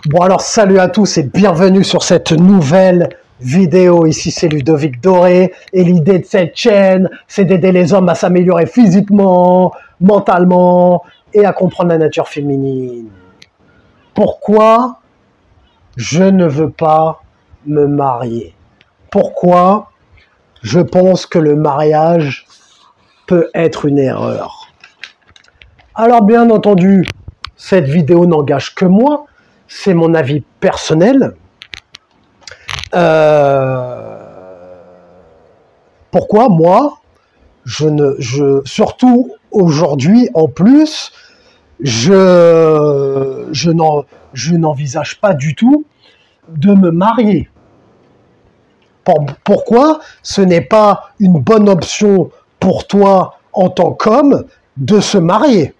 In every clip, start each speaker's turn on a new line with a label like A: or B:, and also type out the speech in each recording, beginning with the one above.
A: Bon alors salut à tous et bienvenue sur cette nouvelle vidéo. Ici c'est Ludovic Doré et l'idée de cette chaîne c'est d'aider les hommes à s'améliorer physiquement, mentalement et à comprendre la nature féminine. Pourquoi je ne veux pas me marier? Pourquoi je pense que le mariage peut être une erreur? Alors bien entendu, cette vidéo n'engage que moi. C'est mon avis personnel. Pourquoi moi, surtout aujourd'hui en plus, je n'envisage pas du tout de me marier. Pourquoi ce n'est pas une bonne option pour toi en tant qu'homme de se marier?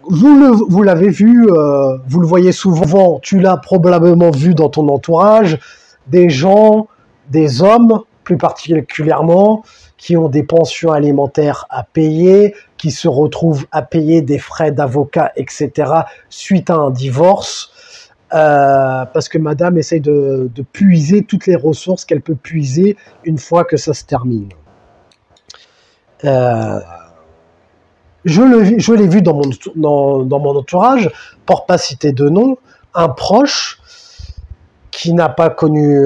A: Vous l'avez vu, vous le voyez souvent, tu l'as probablement vu dans ton entourage, des gens, des hommes plus particulièrement, qui ont des pensions alimentaires à payer, qui se retrouvent à payer des frais d'avocat, etc. suite à un divorce, parce que madame essaye de puiser toutes les ressources qu'elle peut puiser une fois que ça se termine. Je l'ai vu dans mon entourage, pour pas citer de nom, un proche qui n'a pas connu,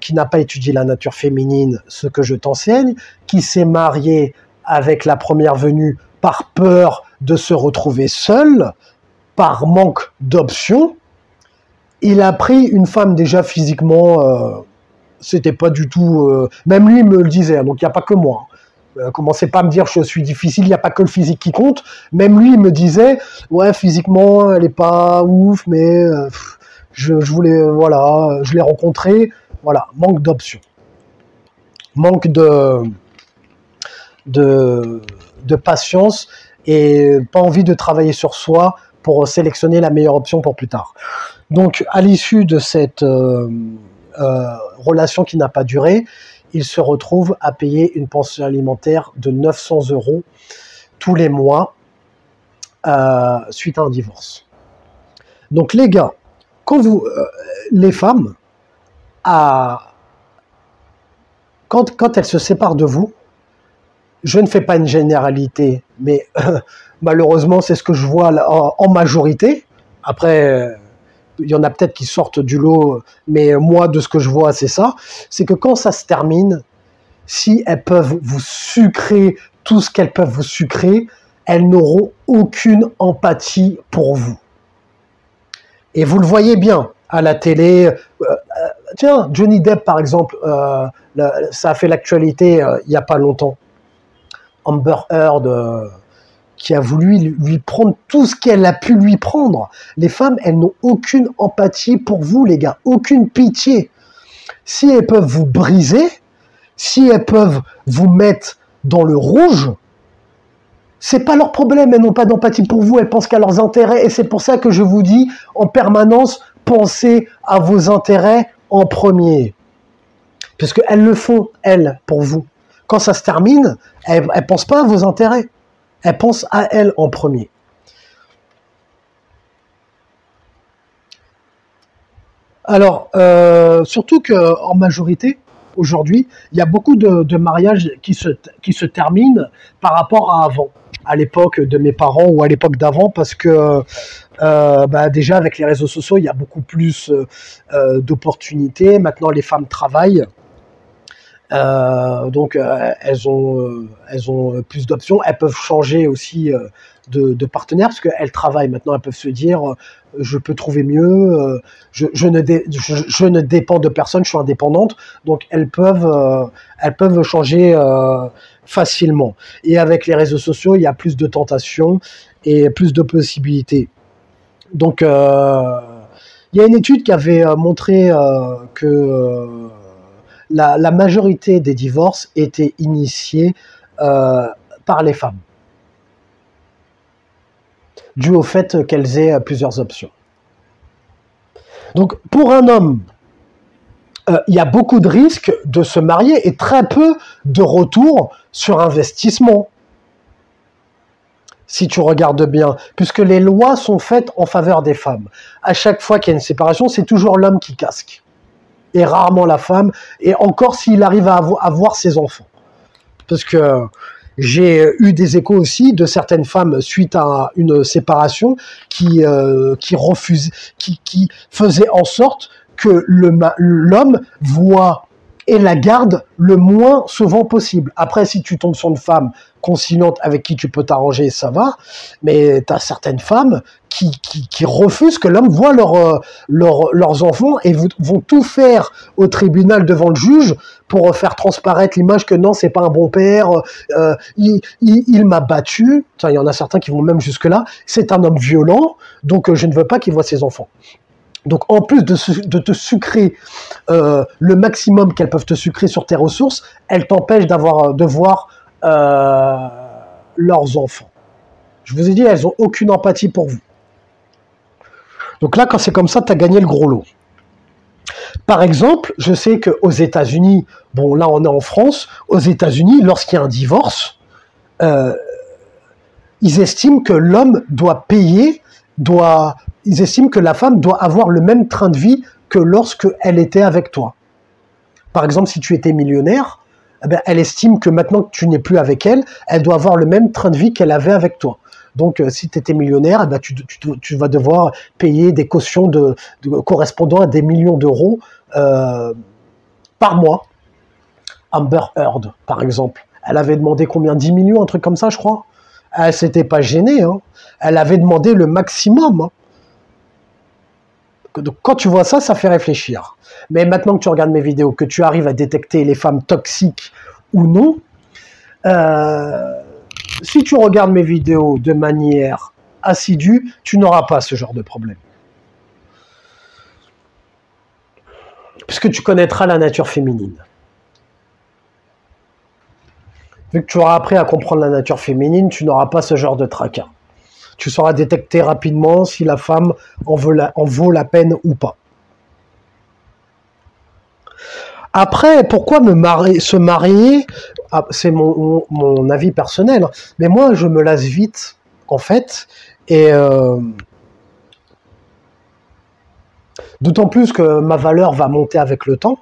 A: qui n'a pas étudié la nature féminine, ce que je t'enseigne, qui s'est marié avec la première venue par peur de se retrouver seul, par manque d'options. Il a pris une femme déjà physiquement, c'était pas du tout, même lui me le disait, donc il n'y a pas que moi. Commencez pas à me dire je suis difficile, il n'y a pas que le physique qui compte. Même lui, il me disait, ouais, physiquement, elle est pas ouf, mais je voulais, voilà, je l'ai rencontré, voilà, manque d'options. Manque de patience et pas envie de travailler sur soi pour sélectionner la meilleure option pour plus tard. Donc, à l'issue de cette relation qui n'a pas duré, il se retrouve à payer une pension alimentaire de 900 € tous les mois suite à un divorce. Donc les gars, quand vous, les femmes, quand elles se séparent de vous, je ne fais pas une généralité, mais malheureusement c'est ce que je vois là, en majorité. Après, il y en a peut-être qui sortent du lot, mais moi, de ce que je vois, c'est ça. C'est que quand ça se termine, si elles peuvent vous sucrer tout ce qu'elles peuvent vous sucrer, elles n'auront aucune empathie pour vous. Et vous le voyez bien à la télé. Tiens, Johnny Depp, par exemple, ça a fait l'actualité il n'y a pas longtemps. Amber Heard... qui a voulu lui prendre tout ce qu'elle a pu lui prendre. Les femmes, elles n'ont aucune empathie pour vous, les gars, aucune pitié. Si elles peuvent vous briser, si elles peuvent vous mettre dans le rouge, c'est pas leur problème, elles n'ont pas d'empathie pour vous, elles pensent qu'à leurs intérêts, et c'est pour ça que je vous dis en permanence, pensez à vos intérêts en premier. Parce qu'elles le font, elles, pour vous. Quand ça se termine, elles ne pensent pas à vos intérêts. Elle pense à elle en premier. Alors, surtout qu'en majorité, aujourd'hui, il y a beaucoup de mariages qui se terminent par rapport à avant, à l'époque de mes parents ou à l'époque d'avant, parce que déjà avec les réseaux sociaux, il y a beaucoup plus d'opportunités. Maintenant, les femmes travaillent. Donc elles ont plus d'options, elles peuvent changer aussi de partenaire parce qu'elles travaillent maintenant, elles peuvent se dire je peux trouver mieux, je ne dépends de personne, je suis indépendante, donc elles peuvent changer facilement. Et avec les réseaux sociaux, il y a plus de tentations et plus de possibilités. Donc il y a une étude qui avait montré que la majorité des divorces étaient initiés par les femmes, dû au fait qu'elles aient plusieurs options. Donc, pour un homme, il y a beaucoup de risques de se marier et très peu de retour sur investissement. si tu regardes bien, puisque les lois sont faites en faveur des femmes. À chaque fois qu'il y a une séparation, c'est toujours l'homme qui casque, et rarement la femme, et encore s'il arrive à avoir ses enfants. Parce que j'ai eu des échos aussi de certaines femmes suite à une séparation qui faisaient en sorte que l'homme voit et la garde le moins souvent possible. Après, si tu tombes sur une femme conciliante avec qui tu peux t'arranger, ça va, mais tu as certaines femmes qui refusent que l'homme voit leurs enfants et vont tout faire au tribunal devant le juge pour faire transparaître l'image que non, c'est pas un bon père, il m'a battu. Enfin, il y en a certains qui vont même jusque-là. C'est un homme violent, donc je ne veux pas qu'il voit ses enfants. Donc en plus de te sucrer le maximum qu'elles peuvent te sucrer sur tes ressources, elles t'empêchent de voir leurs enfants. Je vous ai dit, elles n'ont aucune empathie pour vous. Donc là, quand c'est comme ça, tu as gagné le gros lot. Par exemple, je sais qu'aux États-Unis, bon là on est en France, aux États-Unis, lorsqu'il y a un divorce, ils estiment que l'homme doit payer, ils estiment que la femme doit avoir le même train de vie que lorsqu'elle était avec toi. Par exemple, si tu étais millionnaire, eh bien, elle estime que maintenant que tu n'es plus avec elle, elle doit avoir le même train de vie qu'elle avait avec toi. Donc, si tu étais millionnaire, eh bien, tu vas devoir payer des cautions correspondant à des millions d'euros par mois. Amber Heard, par exemple. Elle avait demandé combien? 10 millions, un truc comme ça, je crois. Elle s'était pas gênée. Hein. Elle avait demandé le maximum. Hein. Donc, quand tu vois ça, ça fait réfléchir. Mais maintenant que tu regardes mes vidéos, que tu arrives à détecter les femmes toxiques ou non, si tu regardes mes vidéos de manière assidue, tu n'auras pas ce genre de problème. Puisque tu connaîtras la nature féminine. Vu que tu auras appris à comprendre la nature féminine, tu n'auras pas ce genre de tracas. Tu sauras détecter rapidement si la femme en vaut la peine ou pas. Après, pourquoi se marier? C'est mon avis personnel. Mais moi, je me lasse vite, en fait. Et d'autant plus que ma valeur va monter avec le temps.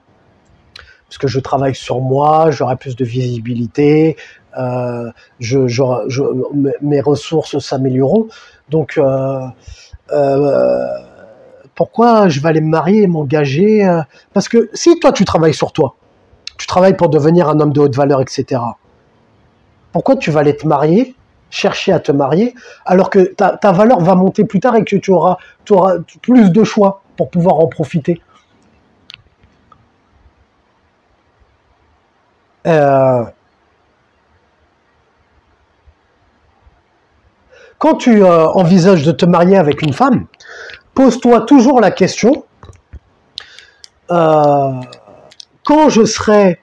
A: Parce que je travaille sur moi, j'aurai plus de visibilité, mes ressources s'amélioreront. Donc, pourquoi je vais aller me marier et m'engager? Parce que si toi, tu travailles sur toi, tu travailles pour devenir un homme de haute valeur, etc., pourquoi tu vas aller te marier, chercher à te marier, alors que ta valeur va monter plus tard et que tu auras plus de choix pour pouvoir en profiter? Quand tu envisages de te marier avec une femme, pose-toi toujours la question, quand je serai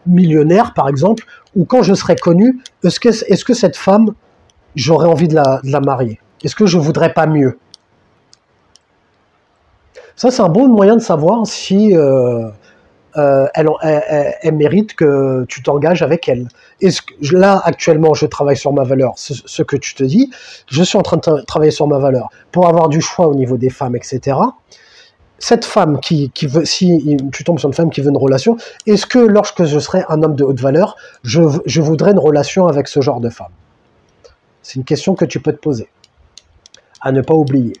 A: millionnaire, par exemple, ou quand je serai connu, est-ce que cette femme, j'aurais envie de la marier? Est-ce que je voudrais pas mieux? Ça, c'est un bon moyen de savoir si elle mérite que tu t'engages avec elle. Là, actuellement, je travaille sur ma valeur. Ce que tu te dis, je suis en train de travailler sur ma valeur pour avoir du choix au niveau des femmes, etc. Cette femme qui veut, si tu tombes sur une femme qui veut une relation, est-ce que lorsque je serai un homme de haute valeur, je voudrais une relation avec ce genre de femme? C'est une question que tu peux te poser, à ne pas oublier.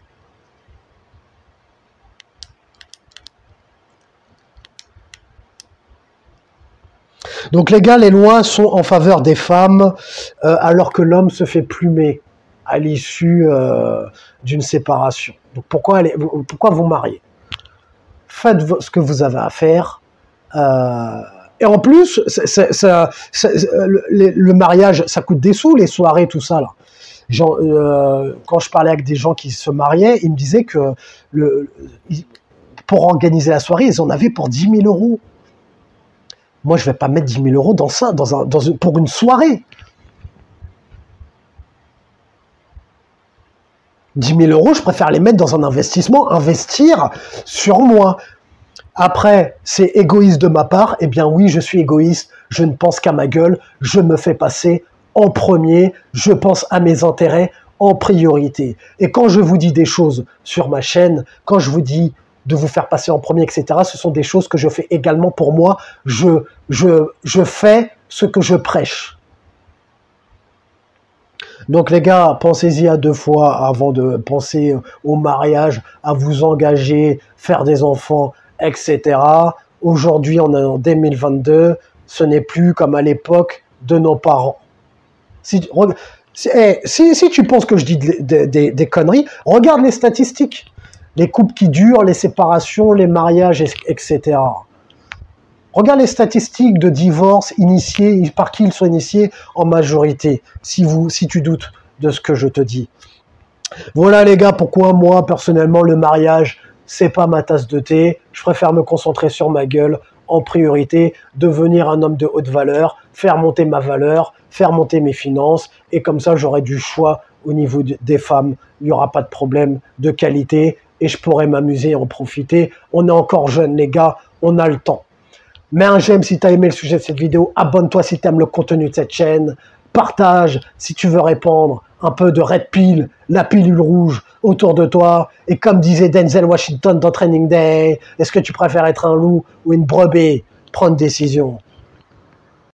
A: Donc les gars, les lois sont en faveur des femmes, alors que l'homme se fait plumer à l'issue d'une séparation. Donc pourquoi vous marier? Faites ce que vous avez à faire. Et en plus, le mariage, ça coûte des sous, les soirées, tout ça là. Quand je parlais avec des gens qui se mariaient, ils me disaient que pour organiser la soirée, ils en avaient pour 10 000 euros. Moi, je ne vais pas mettre 10 000 euros dans ça, pour une soirée. 10 000 euros, je préfère les mettre dans un investissement, investir sur moi. Après, c'est égoïste de ma part. Eh bien oui, je suis égoïste, je ne pense qu'à ma gueule, je me fais passer en premier, je pense à mes intérêts en priorité. Et quand je vous dis des choses sur ma chaîne, quand je vous dis de vous faire passer en premier, etc., ce sont des choses que je fais également pour moi. Je fais ce que je prêche. Donc les gars, pensez-y à 2 fois avant de penser au mariage, à vous engager, faire des enfants, etc. Aujourd'hui, on est en 2022, ce n'est plus comme à l'époque de nos parents. Si tu penses que je dis des conneries, regarde les statistiques. Les couples qui durent, les séparations, les mariages, etc. Regarde les statistiques de divorce initiés, par qui ils sont initiés en majorité, si tu doutes de ce que je te dis. Voilà les gars, pourquoi moi, personnellement, le mariage, c'est pas ma tasse de thé. Je préfère me concentrer sur ma gueule en priorité, devenir un homme de haute valeur, faire monter ma valeur, faire monter mes finances, et comme ça, j'aurai du choix au niveau des femmes. Il n'y aura pas de problème de qualité, et je pourrai m'amuser et en profiter. On est encore jeunes les gars, on a le temps. Mets un j'aime si tu as aimé le sujet de cette vidéo, abonne-toi si tu aimes le contenu de cette chaîne, partage si tu veux répandre un peu de red pill, la pilule rouge autour de toi. Et comme disait Denzel Washington dans Training Day, est-ce que tu préfères être un loup ou une brebis? Prends une décision.